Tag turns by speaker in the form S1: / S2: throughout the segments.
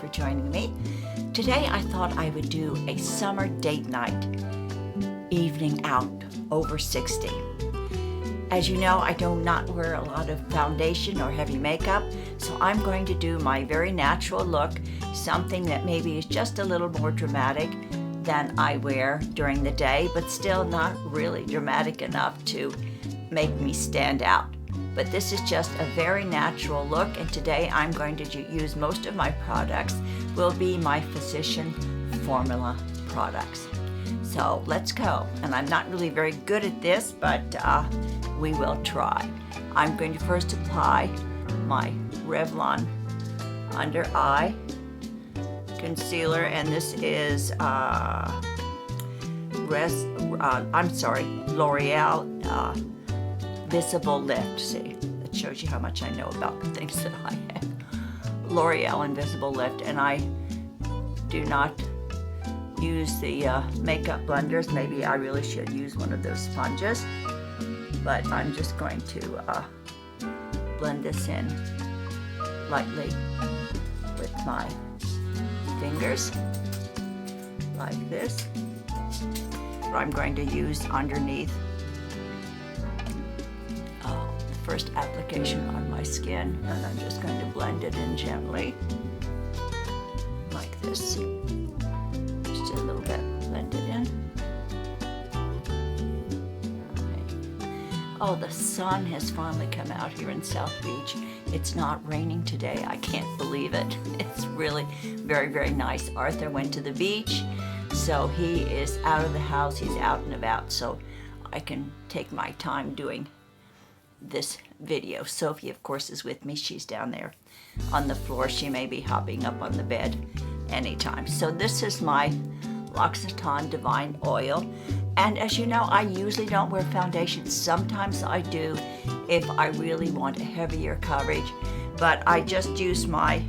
S1: for joining me. Today I thought I would do a summer date night, evening out, over 60. As you know, I do not wear a lot of foundation or heavy makeup, so I'm going to do my very natural look, something that maybe is just a little more dramatic than I wear during the day, but still not really dramatic enough to make me stand out. But this is just a very natural look, and today I'm going to use most of my products will be my Physician Formula products. So let's go. And I'm not really very good at this, but we will try. I'm going to first apply my Revlon under eye concealer, and this is L'Oreal Visible Lift. See, that shows you how much I know about the things that I have. L'Oreal Invisible Lift, and I do not use the makeup blenders. Maybe I really should use one of those sponges, but I'm just going to blend this in lightly with my fingers, like this. I'm going to use underneath the first application on my skin, and I'm just going to blend it in gently, like this. Just a little bit, blend it in. Oh, the sun has finally come out here in South Beach. It's not raining today. I can't believe it. It's really very, very nice. Arthur went to the beach, so he is out of the house. He's out and about, so I can take my time doing this video. Sophie, of course, is with me. She's down there on the floor. She may be hopping up on the bed anytime. So this is my L'Occitane Divine Oil. And as you know, I usually don't wear foundation. Sometimes I do if I really want a heavier coverage, but I just use my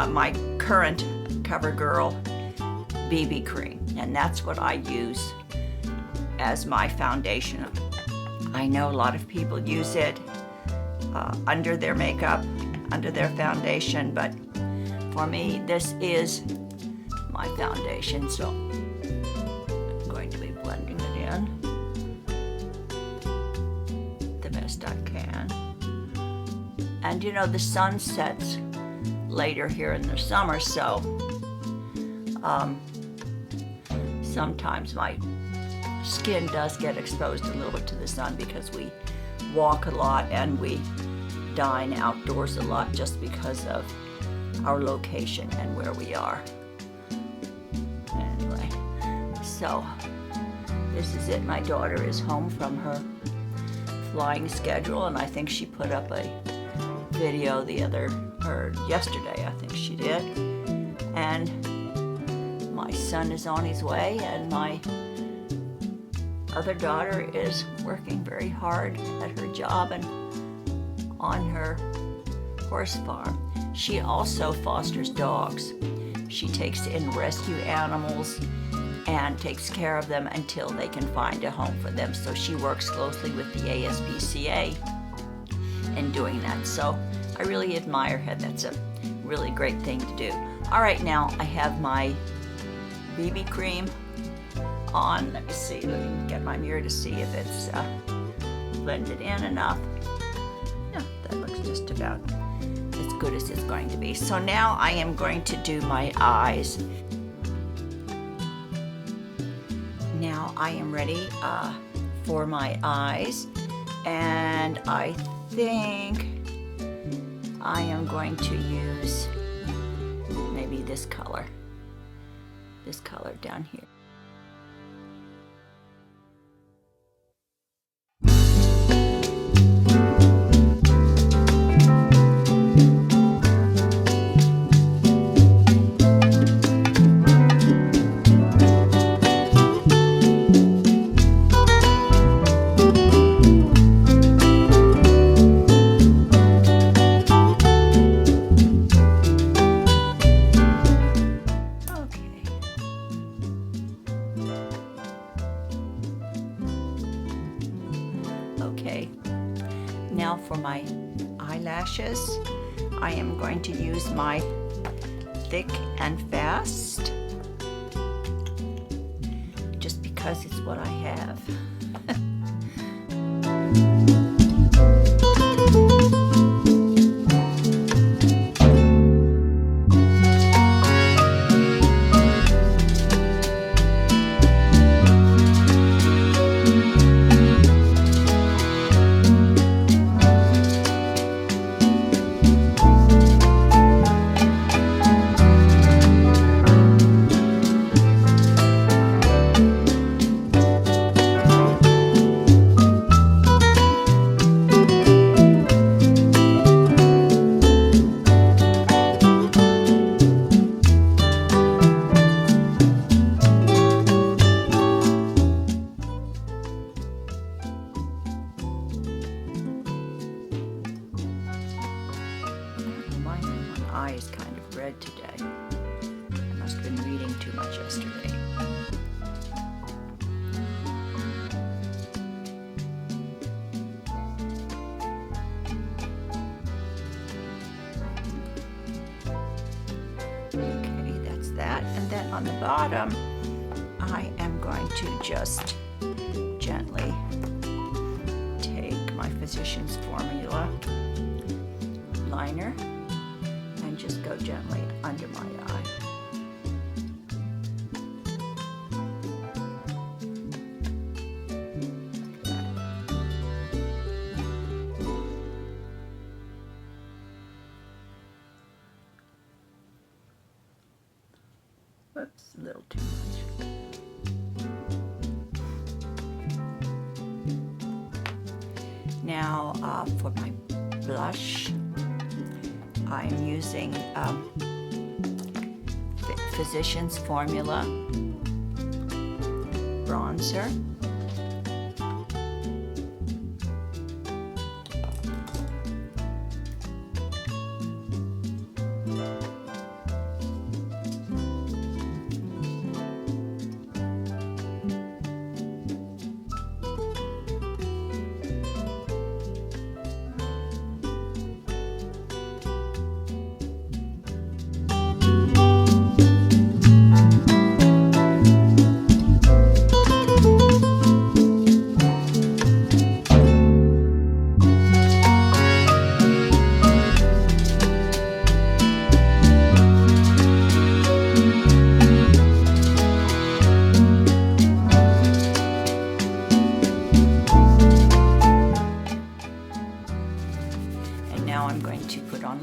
S1: my current CoverGirl BB cream, and that's what I use as my foundation. I know a lot of people use it under their makeup, under their foundation, but for me, this is my foundation, so I'm going to be blending it in the best I can. And you know, the sun sets later here in the summer, so sometimes my skin does get exposed a little bit to the sun because we walk a lot and we dine outdoors a lot just because of our location and where we are. Anyway, so this is it. My daughter is home from her flying schedule, and I think she put up a video yesterday, I think she did. And my son is on his way, and my other daughter is working very hard at her job and on her horse farm. She also fosters dogs. She takes in rescue animals and takes care of them until they can find a home for them. So she works closely with the ASPCA in doing that. So I really admire her. That's a really great thing to do. All right, now I have my BB cream on. Let me see, let me get my mirror to see if it's blended in enough. Yeah, that looks just about as good as it's going to be. So now I am going to do my eyes. Now I am ready for my eyes, and I think I am going to use maybe this color down here. Now for my eyelashes, I am going to use my thick and fast, just because it's what I have. Eye is kind of red today. I must have been reading too much yesterday. Okay, that's that. And then on the bottom, I am going to just gently take my Physicians Formula liner and just go gently under my eye. Whoops, a little too much. Now for my blush, I'm using Physicians Formula bronzer.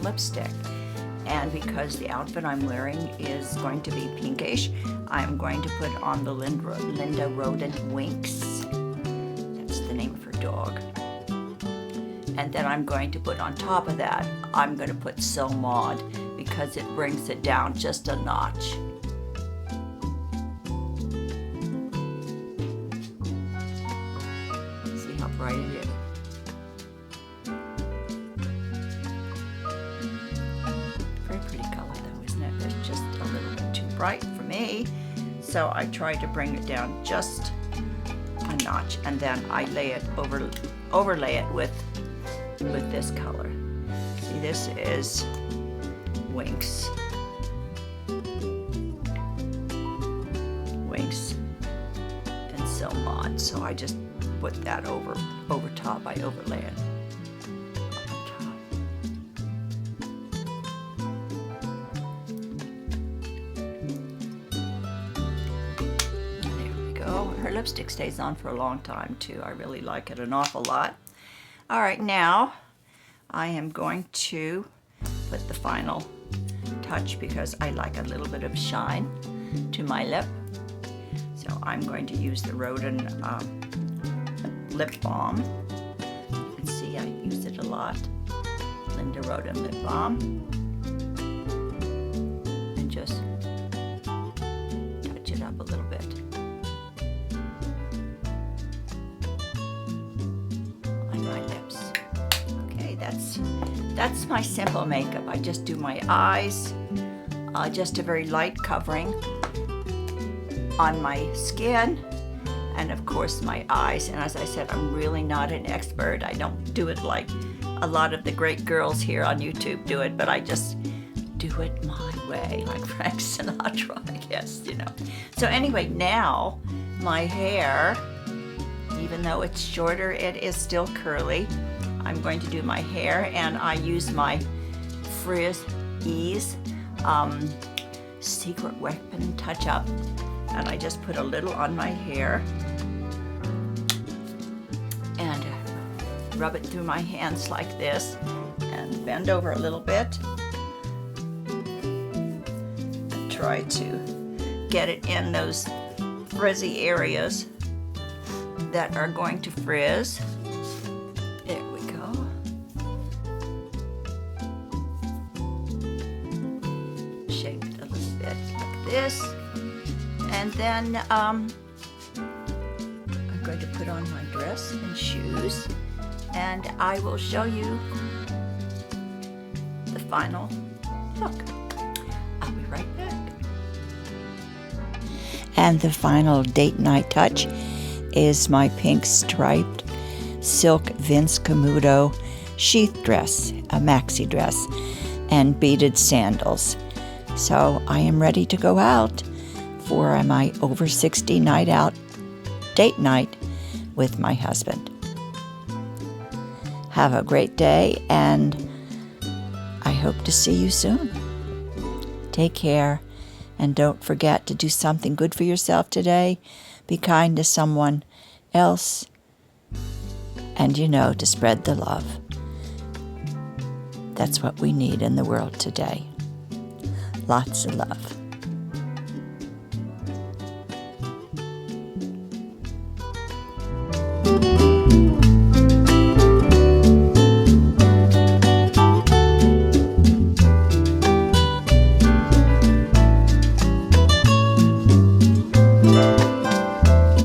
S1: Lipstick, and because the outfit I'm wearing is going to be pinkish, I'm going to put on the Linda Rodent Winks. That's the name of her dog. And then I'm going to put on top of that, I'm going to put So Maud, because it brings it down just a notch. See how bright it is? Bright for me, so I tried to bring it down just a notch, and then I overlay it with this color. See, this is Winks and So Maud, so I just put that over top. I overlay it. Her lipstick stays on for a long time too. I really like it an awful lot. All right, now I am going to put the final touch because I like a little bit of shine to my lip. So I'm going to use the Rodent lip balm. You can see I use it a lot. Linda Rodent lip balm. And just touch it up a little bit. That's my simple makeup. I just do my eyes, just a very light covering on my skin, and of course my eyes. And as I said, I'm really not an expert. I don't do it like a lot of the great girls here on YouTube do it, but I just do it my way, like Frank Sinatra, I guess, you know. So anyway, now my hair, even though it's shorter, it is still curly. I'm going to do my hair, and I use my Frizz Ease Secret Weapon Touch Up, and I just put a little on my hair and rub it through my hands like this and bend over a little bit. Try to get it in those frizzy areas that are going to frizz. There we go. Shape it a little bit like this. And then I'm going to put on my dress and shoes, and I will show you the final look. I'll be right back. And the final date night touch is my pink striped silk Vince Camuto sheath dress, a maxi dress, and beaded sandals. So I am ready to go out for my over 60 night out date night with my husband. Have a great day, and I hope to see you soon. Take care, and don't forget to do something good for yourself today. Be kind to someone else, and to spread the love. That's what we need in the world today. Lots of love.